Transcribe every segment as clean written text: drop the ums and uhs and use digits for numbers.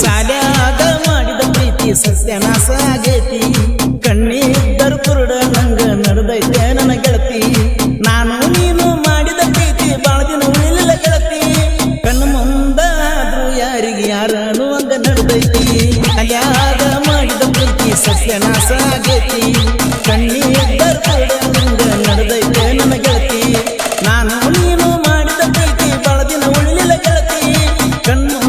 ಸಾಲ್ಯಾಗ ಮಾಡಿದ ಪ್ರೀತಿ ಸತ್ಯನಾಶ ಆಗೈತಿ ಕಣ್ಣಿದ್ದರು ಕುರುಡ ನಂಗ ನಡೆದೈತೆ ನನ್ನ ಗೆಳತಿ ನಾನು ನೀನು ಮಾಡಿದ ಪ್ರೀತಿ ಬಾಳ ದಿನ ಉಳಿಲಿಲ್ಲ ಗೆಳತಿ ಕಣ್ಣು ಮುಂದಾದ್ರು ಯಾರಿಗೆ ಯಾರನು ಹಂಗ ನಡೆದೈತಿ ಸಾಲ್ಯಾಗ ಮಾಡಿದ ಪ್ರೀತಿ ಸತ್ಯನಾಶ ಆಗೈತಿ ಕಣ್ಣಿದ್ದರು ಕುರುಡ ನಂಗ ನಡೆದೈತೆ ನನ್ನ ಗೆಳತಿ ನಾನು ನೀನು ಮಾಡಿದ ಪ್ರೀತಿ ಬಾಳ ದಿನ ಉಳಿಲಿಲ್ಲ ಗೆಳತಿ ಕಣ್ಣು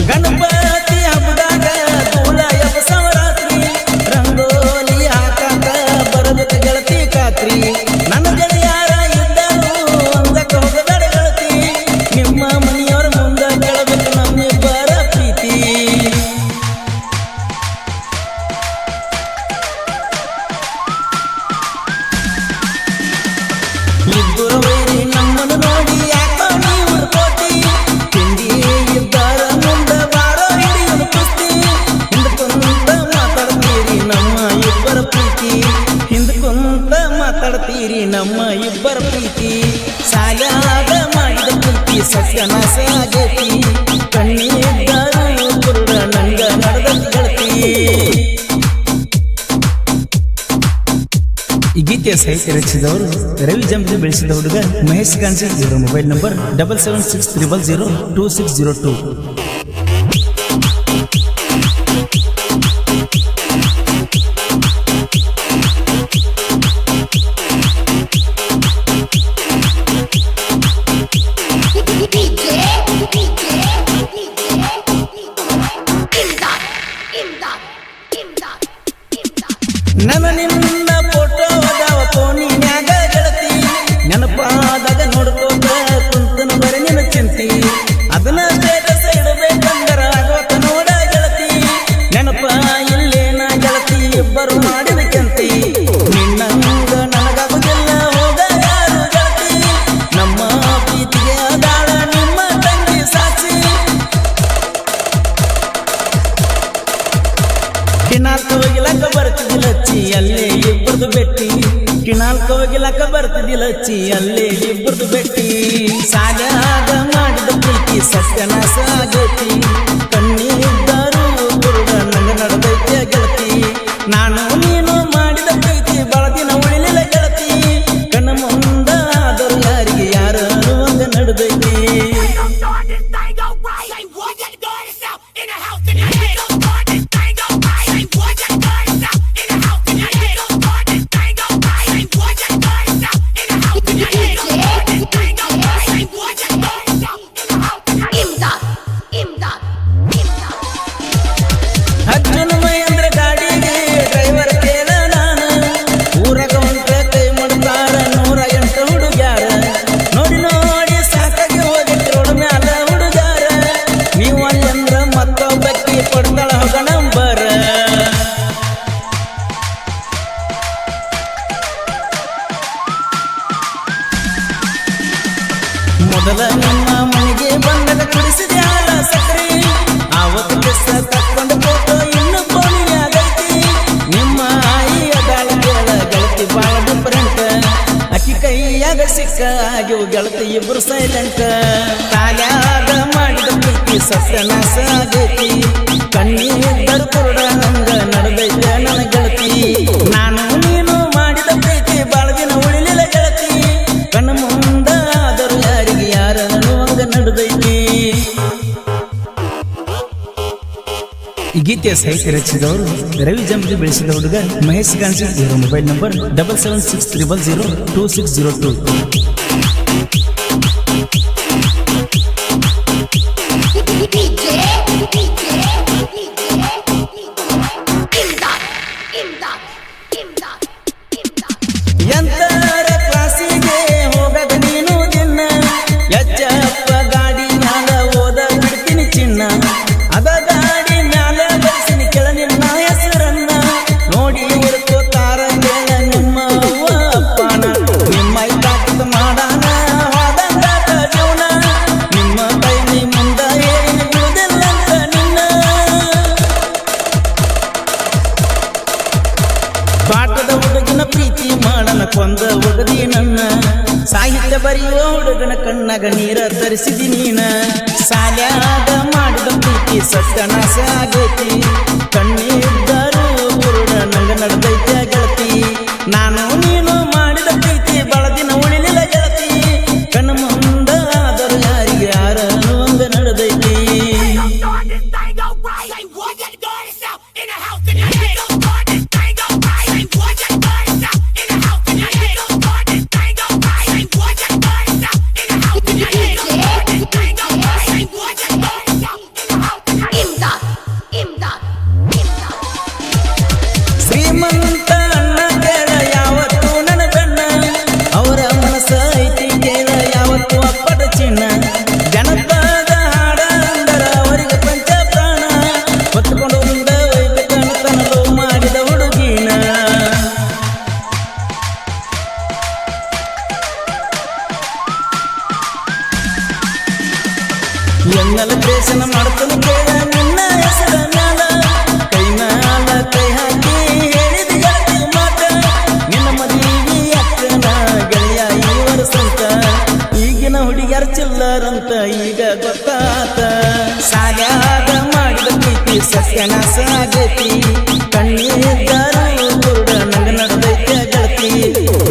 ಗಣಪತಿ ಹಬ್ಬದಾಗ ತೋಳ ಎಬ್ಬಸವರಾತ್ರಿ ರಂಗೋಲಿ ಹಾಕಾಕ ಬರಬೇಕ ಗೆಳತಿ ಖಾತ್ರಿ ನನ್ನ ಗೆಳೆಯಾರ ಇದ್ದರು ಅಂದಕ್ಕೆ ಹೋಗಬೇಡ ಗೆಳತಿ ನಿಮ್ಮ ಮನೆಯವರ ಮುಂದ ಕೇಳಬೇಕು ನಮ್ಮಿಬ್ಬರ ಪ್ರೀತಿ ಇಬ್ಬರು ವೈರಿ ನಮ್ಮನ್ನು ನೋಡಿ ಯಾಕೋ ನೀವು ಕೋಟಿ ತಿಂಡಿ ಇದ್ದಾರ ಮುಂದ ಬಾರೋ ಹಿಡಿಯೋದು ಕುಸ್ತಿ ಹಿಂದಕೊಂತ ಮಾತಾಡ್ತೀರಿ ನಮ್ಮ ಇಬ್ಬರ ಪ್ರೀತಿ ಹಿಂದಕೊಂತ ಮಾತಾಡ್ತೀರಿ ನಮ್ಮ ಇಬ್ಬರ ಪ್ರೀತಿ ಸಾಲ್ಯಾಗ ಮಾಡಿದ ಪ್ರೀತಿ ಸತ್ಯನಾಶ ಆಗೈತಿ ಕಣ್ಣಿದ್ದಾರು ಕುರುಡ ನಂಗ ನಡೆದ ಗೆಳತಿ ಈ ಗೀತೆಯ ಸಾಹಿತ್ಯ ರಚಿಸಿದವರು ರವಿ ಜಂಬಿ ಬೆಳೆಸಿದ ಹುಡುಗ ಮಹೇಶ್ ಗಾಂಜಿ ಇವರ ಮೊಬೈಲ್ ನಂಬರ್ 7760002602 ನನ್ನ ನಿನ್ನ ಫೋಟೋ ಅದಾವ ಫೋನಿನ್ಯಾಗ ಗೆಳತಿ ನೆನಪಾದಾಗ ನೋಡ್ಕೋತ ಕುಂತನ ಬರೆ ನಿನ್ನ ಚಿಂತಿ ಅದನ್ನ ಸ್ಟೇಟಸ್ ಇಡಬೇಕಂದರ ಆಗೋತ ನೋಡ ಗೆಳತಿ ನೆನಪ ಇಲ್ಲೇನ ಗೆಳತಿ ಇಬ್ಬರು ಮಾಡಿದ ಕೆಂತಿ ನಿನ್ನಂಗ ನನಗಾಗುದಿಲ್ಲ ಹೋಗ ಯಾರು ಗೆಳತಿ ನಮ್ಮ ಪ್ರೀತಿಗೆ ಅದಾಳ ನಿಮ್ಮ ತಂಗಿ ಸಾಕ್ಷಿ ಕಿನಾಲ್ಕ ಹೋಗಿಲಕ್ಕ ಬರ್ತಿದ್ದಿಲ್ಲ ಲಚ್ಚಿ ಅಲ್ಲೇ ಇಬ್ಬರದು ಬೆಟ್ಟಿ ಕಿನಾಲ್ಕ ಹೋಗಿಲಕ್ಕ ಬರ್ತಿದ್ದಿಲ್ಲ ಲಚ್ಚಿ ಅಲ್ಲೇ ಇಬ್ಬರದು ಬೆಟ್ಟಿ ಸಾಲ್ಯಾಗ ಮಾಡಿದ ಪ್ರೀತಿ ಸತ್ಯನಾಶ ಆಗೈತಿ ಕಣ್ಣಿದ್ದಾರು ಕುರುಡ ನಂಗ ನಡೆದೈತೆ ಗೆಳತಿ ನಾನು ನೀನು ಮಾಡಿದ ಪ್ರೀತಿ ಬಾಳ ದಿನ ಉಳಿಲಿಲ್ಲ ಗೆಳತಿ ಕಣ್ಣ ಮುಂದಾದರು ಯಾರಿಗೆ ಯಾರು ಹಂಗ ನಡೆದೈತಿ ಅರ್ಜುನ ಮಹೇಂದ್ರ ಗಾಡಿಗೆ ಡ್ರೈವರ್ ಕೇಳ ನಾನು ಊರಾಗ ಹೊಂಟ ಕೈ ಮಾಡ್ತಾರ 108 ಹುಡುಗ್ಯಾರ ನೋಡಿ ನೋಡಿ ಸಾಕಾಗಿ ಹೋಗಿಟ್ಟು ರೋಡ್ ಮ್ಯಾಲ ಹುಡುಗಾರ ನೀವು ಅಲ್ಲಂದ್ರ ಮತ್ತೊಬ್ಬಕ್ಕಿ ಕೊಡ್ತಾಳ ಹೋಗ ನಂಬರ್ ಮೊದಲ ನಿಮ್ಮ ಮನೆಗೆ ಬಂದಾಗ ಕುಡಿಸಿದೆ ಹಾಲ ಸಕ್ರಿ ಆವತ್ತು ಡ್ರೆಸ್ ತಕ್ಕೊಂಡು ಫೋಟೋ ಇನ್ನು ಫೋನಿನ್ಯಾಗೈತಿ ನಿಮ್ಮ ಆಯಿ ಅದಾಳ ಗೆಳತಿ ಬಾಳ ಡಿಫರೆಂಟ್ ಅಕ್ಕಿ ಕೈಯಾಗ ಸಿಕ್ಕ ಆಗಿವು ಗೆಳತಿ ಇಬ್ರು ಸೈಲೆಂಟ್ ಸಾಲ್ಯಾಗ ಮಾಡಿದ ಪ್ರೀತಿ ಸತ್ಯನಾಶ ಆಗೈತಿ ಕಣ್ಣಿದ್ದರು ಕುರುಡ ನಂಗ ನಡೆದೈತೆ ನನ್ನ ಗೆಳತಿ ನಾನು ನೀನು ಮಾಡಿದ ಪ್ರೀತಿ ಬಾಳ ದಿನ ಉಳಿಲಿಲ್ಲ ಗೆಳತಿ ಕಣ್ಣು ಮುಂದಾದರು ಯಾರಿಗೆ ಯಾರನ್ನು ಹಂಗ ನಡೆದೈತಿ ಈ ಗೀತೆಯ ಸಾಹಿತ್ಯ ರಚಿಸಿದವರು ರವಿ ಜಂಬಿ ಬೆಳೆಸಿದ ಹುಡುಗ ಮಹೇಶ್ ಗಾಂಜಿ ಇವರ ಮೊಬೈಲ್ ನಂಬರ್ 7760002602 ಎಂತರ ಕ್ಲಾಸಿಗೆ ಹೋಗದ ನೀನು ದಿನ ಎಚ್ಚಪ್ಪ ಗಾಡಿ ಮ್ಯಾಲ ಓದ ಬಿಡ್ತೀನಿ ಚಿನ್ನ ಅದ ಗಾಡಿ ಮ್ಯಾಲ ಬರೆಸಿನಿ ಕೆಳ ನಿನ್ನ ಹೆಸರನ್ನ ಕೊಂದ ಒಗದಿ ನನ್ನ ಸಾಹಿತ್ಯ ಬರೆಯುವ ಹುಡುಗನ ಕಣ್ಣಾಗ ನೀರ ತರಿಸಿದಿ ನೀನ ಸಾಲ್ಯಾಗ ಮಾಡಿದ ಪ್ರೀತಿ ಸತ್ಯನಾಶ ಆಗೈತಿ ಕಣ್ಣಿದ್ದರು ಕುರುಡ ನಂಗ ನಡೆದೈತೆ ಗೆಳತಿ ನಾನು ನೀನು ಮಾಡಿದ ಪ್ರೀತಿ ಬಳದಿನ ಉಳಿಲಿಲ್ಲ ಗೆಳತಿ ಕಣ್ಣ ಮುಂದ ಆದರೂ ಯಾರಿಗೆ ಯಾರ ಒಂದು ನಡೆದೈತಿ ಶ್ರೀಮಂತ ಅಣ್ಣ ಕೇಳ ಯಾವತ್ತು ನನ್ನ ಕಣ್ಣ ಅವರ ಮನಸ್ಸ ಐತಿ ಕೇಳ ಯಾವತ್ತು ಅಪ್ಪಟ ಚಿನ್ನ ಜನಪದ ಹಾಡ ಅಂದರ ಅವರಿಗೆ ಪಂಚ ಪ್ರಾಣ ಹೊತ್ತುಕೊಂಡು ಮುಂದೆ ಒಯ್ಬೇಕನ್ನು ತನಲು ಮಾಡಿದ ಹುಡುಗಿನ ಎನ್ನಲ ದೇಶನ ಮಾಡ್ತಾನೆ ಕೇಳ ನಿನ್ನ ಹೆಸರ ಮ್ಯಾಲ ಕೈ ಮ್ಯಾಲ ಕೈ ಹಾಕಿ ಹೇಳಿದ ಗೆಳತಿ ಮಾತ ನಿನ್ನ ಮದುವೆ ಅಕ್ಕನ ಗೆಳೆಯ ಈ ವರ್ಷಂತ ಈಗಿನ ಹುಡುಗ್ಯಾರ ಚಿಲ್ಲರಂತ ಈಗ ಗೊತ್ತಾತ ಸಾಲ್ಯಾಗ ಮಾಡಿದ ಪ್ರೀತಿ ಸತ್ಯನಾಶ ಆಗೈತಿ ಕಣ್ಣಿದ್ದರು ಕುರುಡ ನಂಗ ನಡೆದೈತೆ ಗೆಳತಿ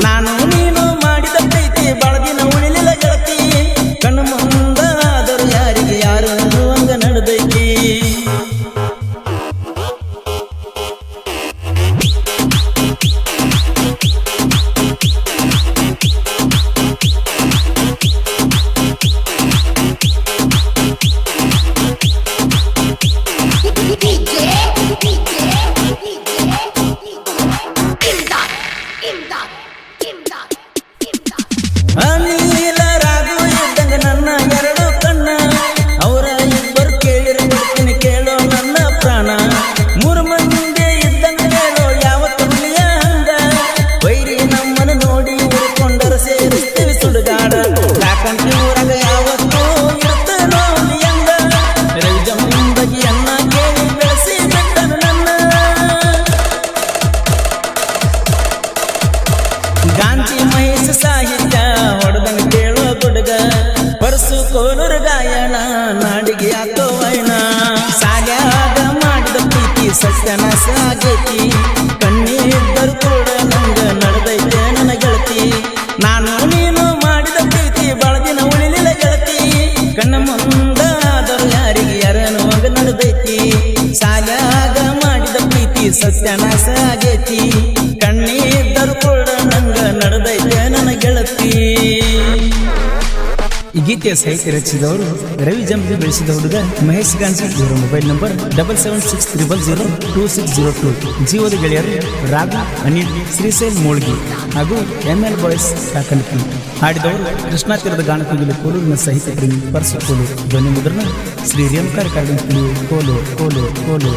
ನಾನು ನೀನು ಮಾಡಿದ ಪ್ರೀತಿ ಬಳದಿನ ಉಳಿಲಿಲ್ಲ ಗೆಳತಿ ಕಣ್ಣು ಮುಂದ ಆದರೂ ಯಾರಿಗೆ ಯಾರು ಹಂಗ ನಡೆದೈತಿ ಅನಿಲ ರಾಗು ಇದ್ದಂಗ ನನ್ನ ಎರಡು ಕಣ್ಣ ಅವರ ಇಬ್ಬರು ಕೇಳಿರ ಬಿಡ್ತೀನಿ ಕೇಳೋ ನನ್ನ ಪ್ರಾಣ ಮೂರು ಮಂದಿ ಇದ್ದಂಗ ಹೇಳೋ ಯಾವತ್ತು ಹುಲಿಯ ಹಂಗ ವೈರಿ ನಮ್ಮನ್ನು ನೋಡಿ ಉಳ್ಕೊಂಡರ ಸೇರಿಸ್ತೀವಿ ಸುಡುಗಾಡ ಯಾಕಂತ ಊರಾಗ ಯಾವತ್ತು ಇರುತ್ತ ನೋಡಿ ಅಂದ ರೈಜಂಬಗಿಯನ್ನ ಕೇಳಿ ಬೆಳೆಸಿ ಬಿಟ್ಟನು ನನ್ನ ಗಾಂಧಿ ಮಹೇಶ ಸಾಹಿತ್ಯ ಹೊಡೆದಂಗ ಕೇಳೋ ಗುಡುಗ ಪರಸು ಕೋಲೂರ ಗಾಯನ ನಾಡಿಗೆ ಆತೋ ವೈನ ಸಾಲ್ಯಾಗ ಮಾಡಿದ ಪ್ರೀತಿ ಸತ್ಯನಾಶ ಆಗೈತಿ ಕಣ್ಣಿದ್ದರು ಕೂಡ ನಂಗ ನಡೆದೈತೆ ನನ್ನ ಗೆಳತಿ ನಾನು ನೀನು ಮಾಡಿದ ಪ್ರೀತಿ ಬಳದಿನ ಉಳಿಲಿಲ್ಲ ಗೆಳತಿ ಕಣ್ಣ ಮುಂದ ಆದರೂ ಯಾರಿಗೆ ಯಾರನು ಹಂಗ ನಡೆದೈತಿ ಸಾಲ್ಯಾಗ ಮಾಡಿದ ಪ್ರೀತಿ ಸತ್ಯನಾಶ ಆಗೈತಿ ಕಣ್ಣಿದ್ದರು ಕೂಡ ನಂಗ ನಡೆದೈತೆ ನನ್ನ ಗೆಳತಿ ಈ ಗೀತೆಯ ಸಾಹಿತ್ಯ ರಚಿಸಿದವರು ರವಿ ಜಂಬಿ ಬೆಳೆಸಿದ ಹುಡುಗ ಮಹೇಶ್ ಗಾಂಜಿ ಇವರ ಮೊಬೈಲ್ ನಂಬರ್ 7760002602 ಜೀವದ ಗೆಳೆಯರು ರಾಘು ಅನಿಲ್ ಶ್ರೀಶೈಲ್ ಮೋಳ್ಗಿ ಹಾಗೂ ML ಬಾಯ್ಸ್ ಕಾಕಂಡಕಿ ಹಾಡಿದವರು ಕೃಷ್ಣಾ ತೀರದ ಗಾನಕುಗಿಲು ಕೋಲೂರಿನ ಸಾಹಿತ್ಯ ಪ್ರೇಮಿ ಪರಸು ಕೋಲು ಧ್ವನಿ ಮುದ್ರಣ ಶ್ರೀ ರೇಮಕಾರ್ ಕಾರ್ಡಿನ್ ಕೋಲು ಕೋಲು ಕೋಲು